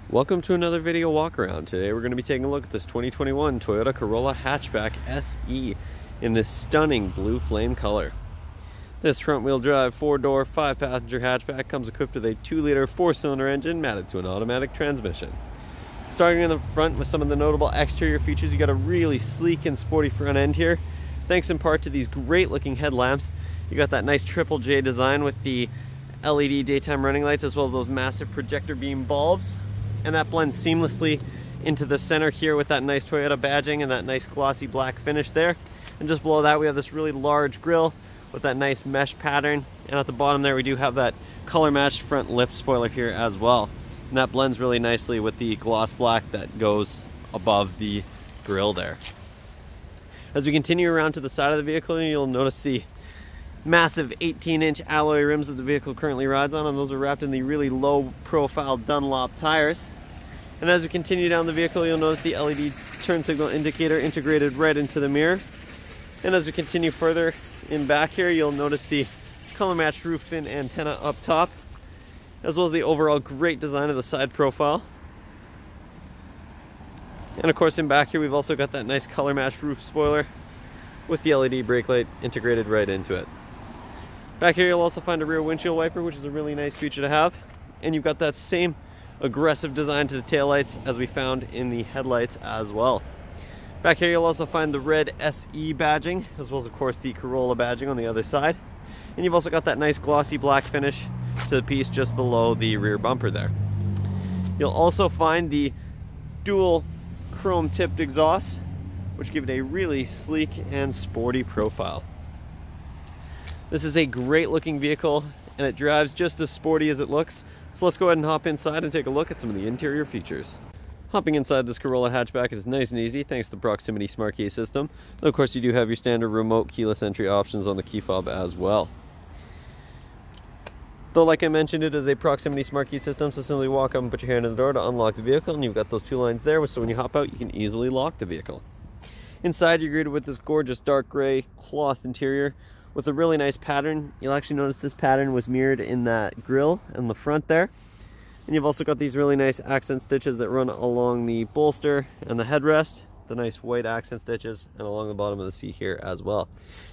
Welcome to another video walk around. Today we're going to be taking a look at this 2021 Toyota Corolla Hatchback SE in this stunning blue flame color. This front-wheel drive 4-door 5-passenger hatchback comes equipped with a 2-liter 4-cylinder engine mounted to an automatic transmission. Starting in the front with some of the notable exterior features, you got a really sleek and sporty front end here, thanks in part to these great looking headlamps. You got that nice triple J design with the LED daytime running lights as well as those massive projector beam bulbs. And that blends seamlessly into the center here with that nice Toyota badging and that nice glossy black finish there. And just below that we have this really large grille with that nice mesh pattern. And at the bottom there we do have that color matched front lip spoiler here as well. And that blends really nicely with the gloss black that goes above the grille there. As we continue around to the side of the vehicle, you'll notice the massive 18-inch alloy rims that the vehicle currently rides on, and those are wrapped in the really low profile Dunlop tires. And as we continue down the vehicle, you'll notice the LED turn signal indicator integrated right into the mirror. And as we continue further in back here, you'll notice the color matched roof fin antenna up top, as well as the overall great design of the side profile. And of course in back here we've also got that nice color matched roof spoiler with the LED brake light integrated right into it. Back here you'll also find a rear windshield wiper, which is a really nice feature to have. And you've got that same aggressive design to the taillights as we found in the headlights as well. Back here you'll also find the red SE badging, as well as of course the Corolla badging on the other side. And you've also got that nice glossy black finish to the piece just below the rear bumper there. You'll also find the dual chrome tipped exhausts, which give it a really sleek and sporty profile. This is a great looking vehicle and it drives just as sporty as it looks. So let's go ahead and hop inside and take a look at some of the interior features. Hopping inside this Corolla hatchback is nice and easy thanks to the proximity smart key system. And of course you do have your standard remote keyless entry options on the key fob as well. Though like I mentioned, it is a proximity smart key system, so simply walk up and put your hand in the door to unlock the vehicle, and you've got those 2 lines there, so when you hop out you can easily lock the vehicle. Inside you're greeted with this gorgeous dark gray cloth interior with a really nice pattern. You'll actually notice this pattern was mirrored in that grille in the front there. And you've also got these really nice accent stitches that run along the bolster and the headrest, the nice white accent stitches, and along the bottom of the seat here as well.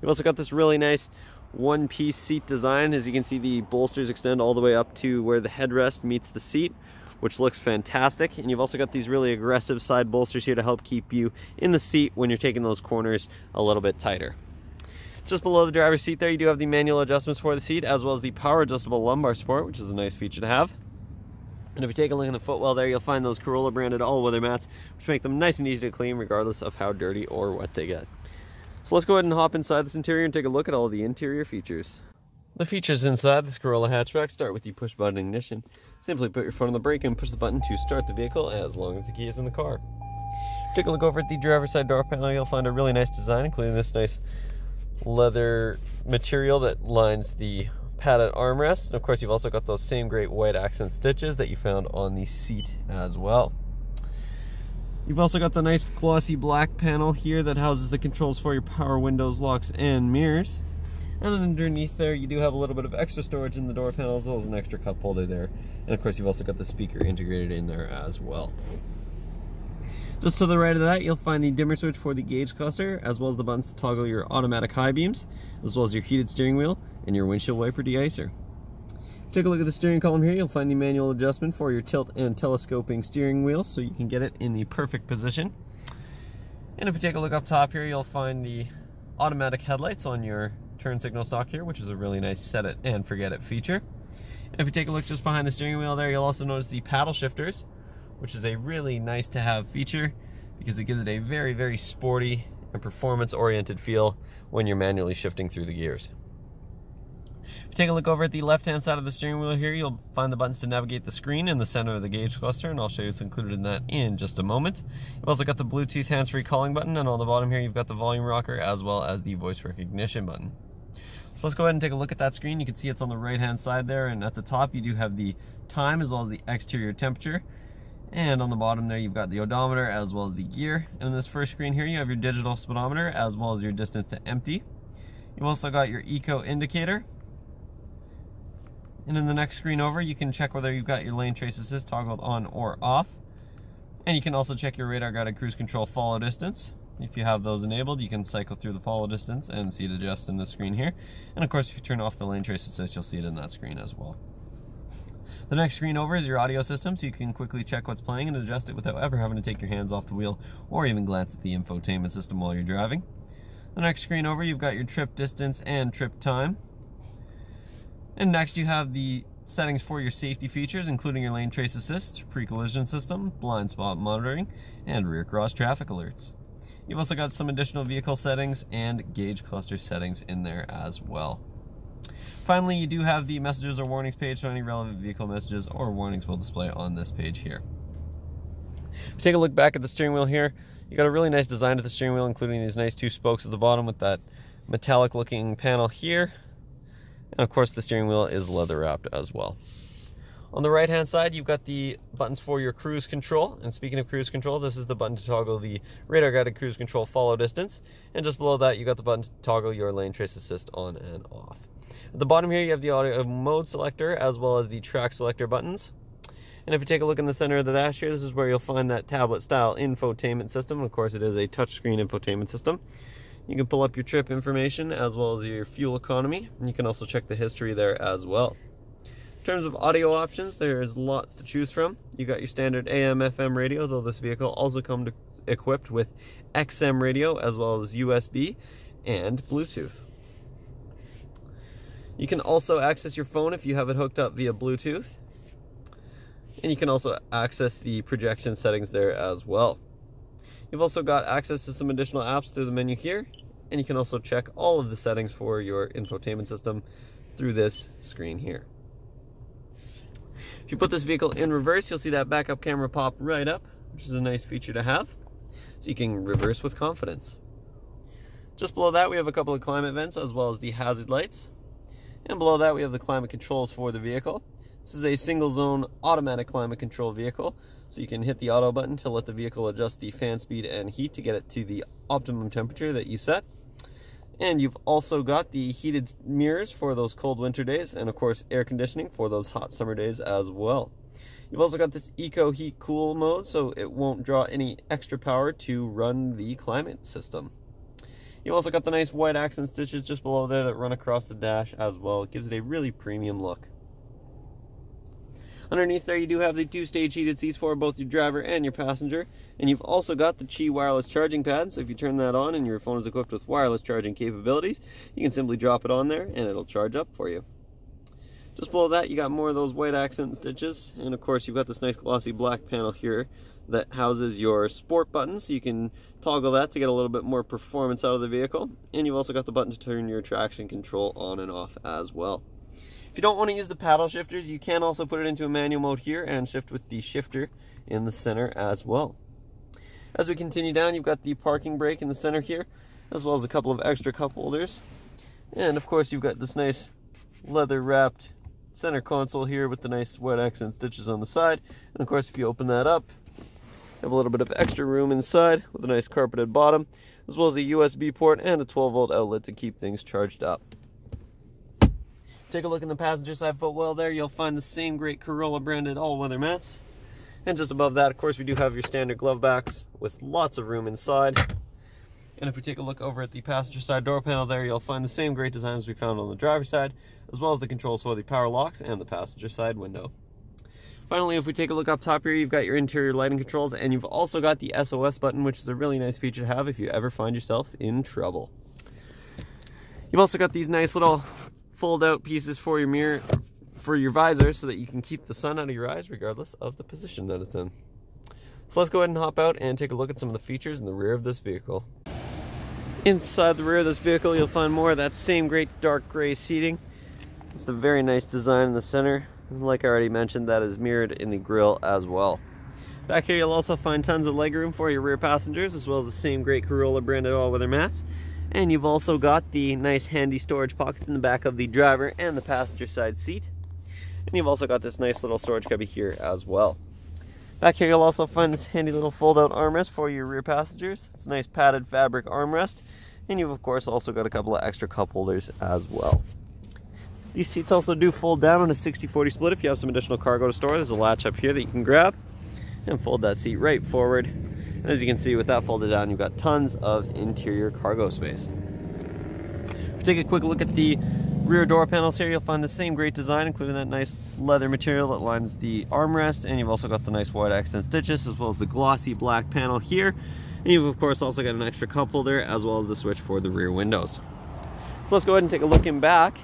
You've also got this really nice one-piece seat design. As you can see, the bolsters extend all the way up to where the headrest meets the seat, which looks fantastic. And you've also got these really aggressive side bolsters here to help keep you in the seat when you're taking those corners a little bit tighter. Just below the driver's seat there you do have the manual adjustments for the seat, as well as the power adjustable lumbar support, which is a nice feature to have. And if you take a look in the footwell there, you'll find those Corolla branded all-weather mats, which make them nice and easy to clean regardless of how dirty or wet they get. So let's go ahead and hop inside this interior and take a look at all of the interior features. The features inside this Corolla hatchback start with the push button ignition. Simply put your foot on the brake and push the button to start the vehicle as long as the key is in the car. Take a look over at the driver's side door panel. You'll find a really nice design, including this nice leather material that lines the padded armrest. And of course you've also got those same great white accent stitches that you found on the seat as well. You've also got the nice glossy black panel here that houses the controls for your power windows, locks, and mirrors. And underneath there you do have a little bit of extra storage in the door panel, as well as an extra cup holder there. And of course you've also got the speaker integrated in there as well. Just to the right of that, you'll find the dimmer switch for the gauge cluster, as well as the buttons to toggle your automatic high beams, as well as your heated steering wheel and your windshield wiper deicer. Take a look at the steering column here. You'll find the manual adjustment for your tilt and telescoping steering wheel, so you can get it in the perfect position. And if you take a look up top here, you'll find the automatic headlights on your turn signal stalk here, which is a really nice set it and forget it feature. And if you take a look just behind the steering wheel there, you'll also notice the paddle shifters, which is a really nice to have feature because it gives it a very, very sporty and performance oriented feel when you're manually shifting through the gears. If you take a look over at the left hand side of the steering wheel here, you'll find the buttons to navigate the screen in the center of the gauge cluster, and I'll show you what's included in that in just a moment. You've also got the Bluetooth hands-free calling button, and on the bottom here you've got the volume rocker as well as the voice recognition button. So let's go ahead and take a look at that screen. You can see it's on the right hand side there, and at the top you do have the time as well as the exterior temperature. And on the bottom there you've got the odometer as well as the gear. And in this first screen here you have your digital speedometer as well as your distance to empty. You've also got your eco indicator. And in the next screen over, you can check whether you've got your lane trace assist toggled on or off. And you can also check your radar guided cruise control follow distance. If you have those enabled, you can cycle through the follow distance and see it adjust in the screen here. And of course, if you turn off the lane trace assist, you'll see it in that screen as well. The next screen over is your audio system, so you can quickly check what's playing and adjust it without ever having to take your hands off the wheel or even glance at the infotainment system while you're driving. The next screen over, you've got your trip distance and trip time. And next you have the settings for your safety features, including your lane trace assist, pre-collision system, blind spot monitoring, and rear cross traffic alerts. You've also got some additional vehicle settings and gauge cluster settings in there as well. Finally, you do have the messages or warnings page, so any relevant vehicle messages or warnings will display on this page here. If you take a look back at the steering wheel here, you got a really nice design to the steering wheel, including these nice two spokes at the bottom with that metallic looking panel here. And of course the steering wheel is leather wrapped as well. On the right hand side, you've got the buttons for your cruise control. And speaking of cruise control, this is the button to toggle the radar guided cruise control follow distance. And just below that, you've got the button to toggle your lane trace assist on and off. At the bottom here, you have the audio mode selector as well as the track selector buttons. And if you take a look in the center of the dash here, this is where you'll find that tablet style infotainment system. Of course, it is a touchscreen infotainment system. You can pull up your trip information as well as your fuel economy. And you can also check the history there as well. In terms of audio options, there's lots to choose from. You got your standard AM, FM radio, though this vehicle also comes equipped with XM radio as well as USB and Bluetooth. You can also access your phone if you have it hooked up via Bluetooth. And you can also access the projection settings there as well. You've also got access to some additional apps through the menu here. And you can also check all of the settings for your infotainment system through this screen here. If you put this vehicle in reverse, you'll see that backup camera pop right up, which is a nice feature to have. So you can reverse with confidence. Just below that, we have a couple of climate vents as well as the hazard lights. And below that, we have the climate controls for the vehicle. This is a single zone automatic climate control vehicle, so you can hit the auto button to let the vehicle adjust the fan speed and heat to get it to the optimum temperature that you set. And you've also got the heated mirrors for those cold winter days, and of course air conditioning for those hot summer days as well. You've also got this Eco Heat Cool mode, so it won't draw any extra power to run the climate system. You've also got the nice white accent stitches just below there that run across the dash as well. It gives it a really premium look. Underneath there, you do have the two-stage heated seats for both your driver and your passenger. And you've also got the Qi wireless charging pad, so if you turn that on and your phone is equipped with wireless charging capabilities, you can simply drop it on there and it'll charge up for you. Just below that, you got more of those white accent stitches. And of course, you've got this nice glossy black panel here that houses your sport button, so you can toggle that to get a little bit more performance out of the vehicle. And you've also got the button to turn your traction control on and off as well. If you don't want to use the paddle shifters, you can also put it into a manual mode here and shift with the shifter in the center as well. As we continue down, you've got the parking brake in the center here, as well as a couple of extra cup holders. And of course, you've got this nice leather wrapped center console here with the nice white accent stitches on the side. And of course, if you open that up, you have a little bit of extra room inside with a nice carpeted bottom, as well as a USB port and a 12-volt outlet to keep things charged up. Take a look in the passenger side footwell there, you'll find the same great Corolla branded all-weather mats. And just above that, of course, we do have your standard glove backs with lots of room inside. And if we take a look over at the passenger side door panel there, you'll find the same great designs we found on the driver's side, as well as the controls for the power locks and the passenger side window. Finally, if we take a look up top here, you've got your interior lighting controls, and you've also got the SOS button, which is a really nice feature to have if you ever find yourself in trouble. You've also got these nice little fold out pieces for your mirror, for your visor, so that you can keep the sun out of your eyes regardless of the position that it's in. So let's go ahead and hop out and take a look at some of the features in the rear of this vehicle. Inside the rear of this vehicle, you'll find more of that same great dark gray seating. It's a very nice design in the center. Like I already mentioned, that is mirrored in the grille as well. Back here, you'll also find tons of legroom for your rear passengers, as well as the same great Corolla branded all-weather mats. And you've also got the nice handy storage pockets in the back of the driver and the passenger side seat. And you've also got this nice little storage cubby here as well. Back here you'll also find this handy little fold-out armrest for your rear passengers. It's a nice padded fabric armrest. And you've of course also got a couple of extra cup holders as well. These seats also do fold down on a 60-40 split if you have some additional cargo to store. There's a latch up here that you can grab and fold that seat right forward. And as you can see, with that folded down, you've got tons of interior cargo space. If you take a quick look at the rear door panels here, you'll find the same great design, including that nice leather material that lines the armrest, and you've also got the nice wide accent stitches, as well as the glossy black panel here. And you've of course also got an extra cup holder, as well as the switch for the rear windows. So let's go ahead and take a look in back.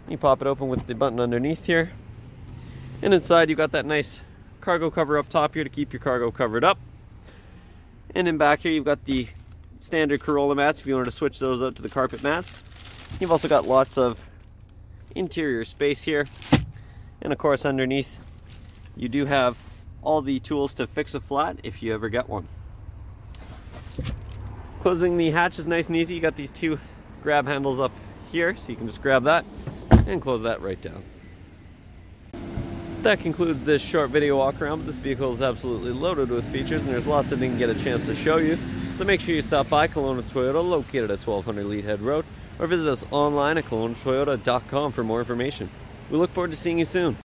You pop it open with the button underneath here. And inside you've got that nice cargo cover up top here to keep your cargo covered up. And in back here you've got the standard Corolla mats if you wanted to switch those out to the carpet mats. You've also got lots of interior space here. And of course underneath you do have all the tools to fix a flat if you ever get one. Closing the hatch is nice and easy. You got these two grab handles up here, so you can just grab that and close that right down. That concludes this short video walk around, but this vehicle is absolutely loaded with features and there's lots I didn't get a chance to show you. So make sure you stop by Kelowna Toyota, located at 1200 Leadhead Road, or visit us online at KelownaToyota.com for more information. We look forward to seeing you soon.